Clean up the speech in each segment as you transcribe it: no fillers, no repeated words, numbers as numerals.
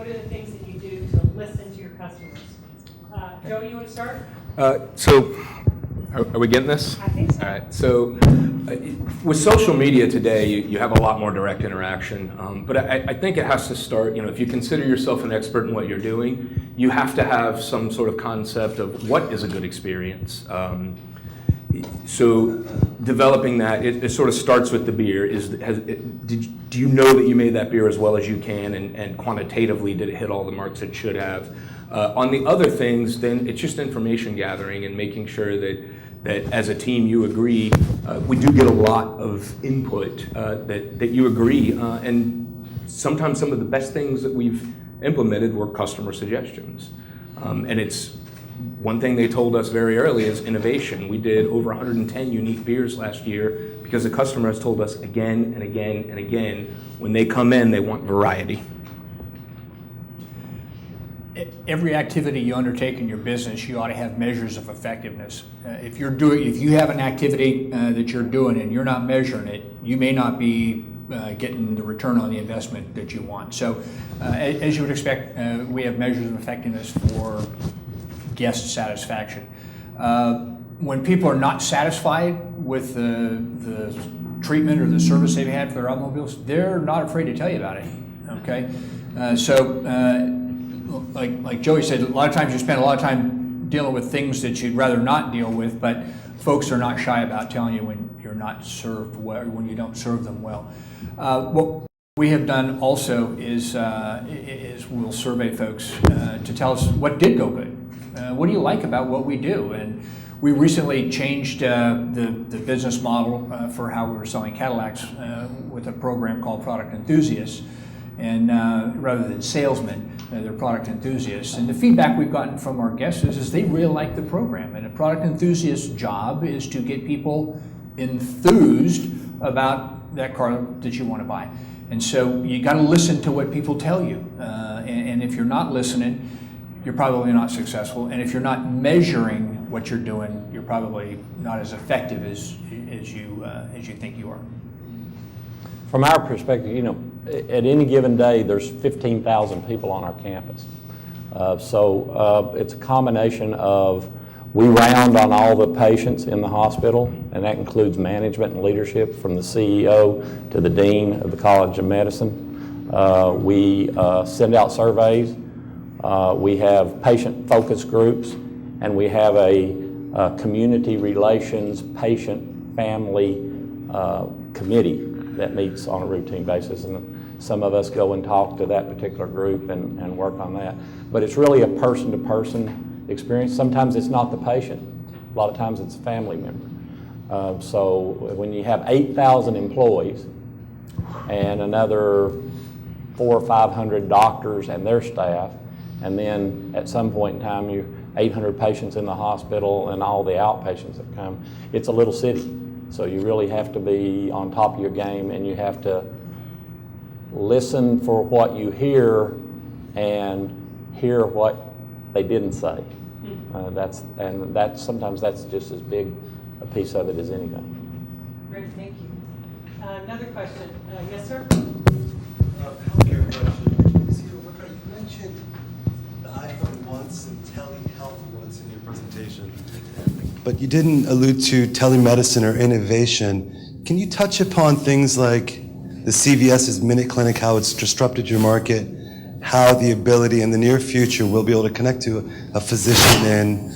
What are the things that you do to listen to your customers? Joe, you want to start? Are we getting this? I think so. All right. So with social media today, you have a lot more direct interaction. But I think it has to start, if you consider yourself an expert in what you're doing, you have to have some sort of concept of what is a good experience. So developing that, it sort of starts with the beer. Do you know that you made that beer as well as you can, and quantitatively did it hit all the marks it should have? On the other things, then it's just information gathering and making sure that as a team you agree. We do get a lot of input that you agree, and sometimes some of the best things that we've implemented were customer suggestions. And it's one thing they told us very early is innovation. We did over 110 unique beers last year because the customer has told us again and again and again, when they come in, they want variety. Every activity you undertake in your business, you ought to have measures of effectiveness. If you have an activity that you're doing and you're not measuring it, you may not be getting the return on the investment that you want. So, as you would expect, we have measures of effectiveness for guest satisfaction. When people are not satisfied with the treatment or the service they've had for their automobiles, they're not afraid to tell you about it. Okay, like Joey said, a lot of times you spend a lot of time dealing with things that you'd rather not deal with, but folks are not shy about telling you when you're not served well, when you don't serve them well. What we have done also is we'll survey folks to tell us what did go good. What do you like about what we do? And we recently changed the business model for how we were selling Cadillacs with a program called Product Enthusiasts, and rather than salesmen, they're product enthusiasts. And the feedback we've gotten from our guests is they really like the program. And a product enthusiast's job is to get people enthused about that car that you want to buy. And so you got to listen to what people tell you. And if you're not listening, you're probably not successful. And if you're not measuring what you're doing, you're probably not as effective as you think you are. From our perspective, at any given day, there's 15,000 people on our campus. So it's a combination of, we round on all the patients in the hospital, and that includes management and leadership from the CEO to the Dean of the College of Medicine. We send out surveys. We have patient focus groups, and we have a community relations patient family committee that meets on a routine basis, and some of us go and talk to that particular group and work on that. But it's really a person-to-person experience. Sometimes it's not the patient. A lot of times it's a family member. So when you have 8,000 employees and another 400 or 500 doctors and their staff, and then at some point in time you 800 patients in the hospital and all the outpatients that come, it's a little city. So you really have to be on top of your game, and you have to listen for what you hear and hear what they didn't say. Sometimes that's just as big a piece of it as anything. Great, thank you. Another question. Yes, sir? Healthcare question. You mentioned the iPhone once and telehealth once in your presentation, but you didn't allude to telemedicine or innovation. Can you touch upon things like the CVS's Minute Clinic, how it's disrupted your market, how the ability in the near future we'll be able to connect to a physician in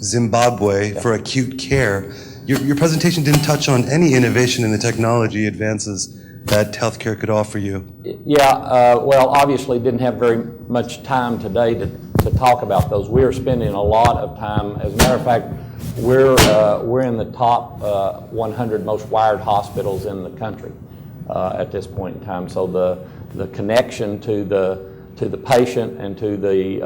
Zimbabwe for acute care? Your presentation didn't touch on any innovation in the technology advances that healthcare could offer you. Well, obviously didn't have very much time today to talk about those. We are spending a lot of time. As a matter of fact, we're in the top 100 most wired hospitals in the country at this point in time. So the connection to the patient and to the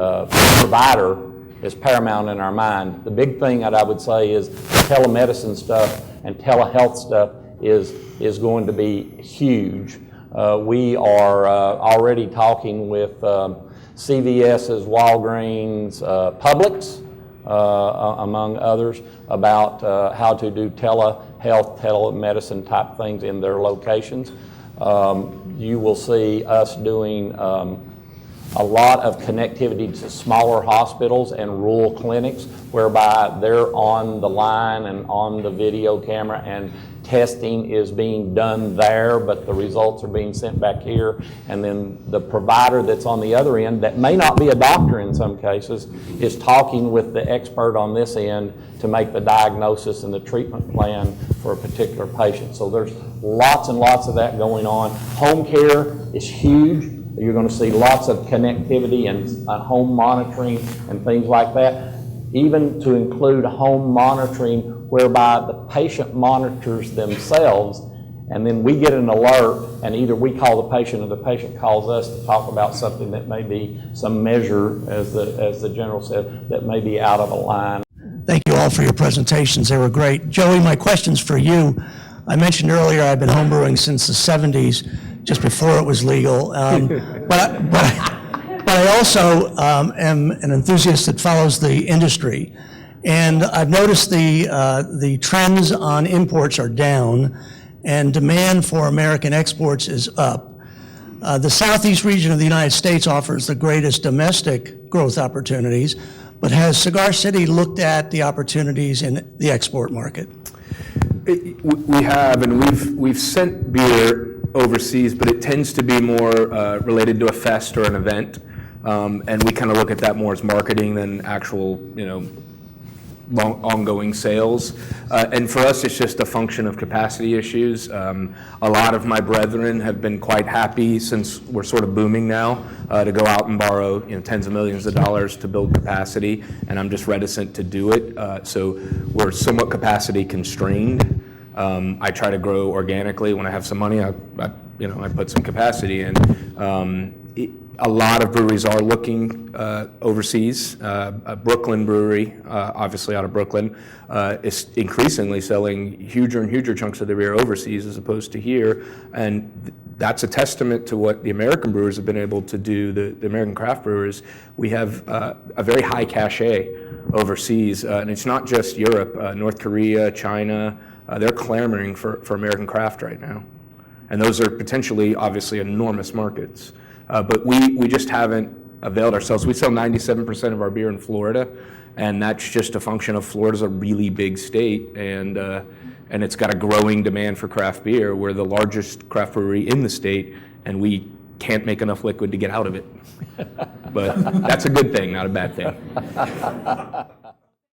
provider is paramount in our mind. The big thing that I would say is telemedicine stuff and telehealth stuff is going to be huge. We are already talking with CVS's, Walgreens, Publix, among others, about how to do telehealth, telemedicine type things in their locations. You will see us doing a lot of connectivity to smaller hospitals and rural clinics, whereby they're on the line and on the video camera, and testing is being done there, but the results are being sent back here. And then the provider that's on the other end, that may not be a doctor in some cases, is talking with the expert on this end to make the diagnosis and the treatment plan for a particular patient. So there's lots and lots of that going on. Home care is huge. You're going to see lots of connectivity and home monitoring and things like that, even to include home monitoring whereby the patient monitors themselves, and then we get an alert, and either we call the patient or the patient calls us to talk about something that may be some measure, as the general said, that may be out of a line. Thank you all for your presentations. They were great. Joey, my question's for you. I mentioned earlier I've been homebrewing since the 70s, just before it was legal. But I also am an enthusiast that follows the industry. And I've noticed the trends on imports are down and demand for American exports is up. The Southeast region of the United States offers the greatest domestic growth opportunities, but has Cigar City looked at the opportunities in the export market? We have, and we've sent beer overseas, but it tends to be more related to a fest or an event. And we kind of look at that more as marketing than actual, ongoing sales. And for us, it's just a function of capacity issues. A lot of my brethren have been quite happy, since we're sort of booming now, to go out and borrow tens of millions of dollars to build capacity, and I'm just reticent to do it. So we're somewhat capacity constrained. I try to grow organically. When I have some money, I put some capacity in. A lot of breweries are looking overseas. Brooklyn Brewery, obviously out of Brooklyn, is increasingly selling huger and huger chunks of their beer overseas as opposed to here. And that's a testament to what the American brewers have been able to do, the American craft brewers. We have a very high cachet overseas, and it's not just Europe. North Korea, China, they're clamoring for American craft right now. And those are potentially, obviously, enormous markets. But we just haven't availed ourselves. We sell 97% of our beer in Florida, and that's just a function of Florida's a really big state, and it's got a growing demand for craft beer. We're the largest craft brewery in the state, and we can't make enough liquid to get out of it. But that's a good thing, not a bad thing.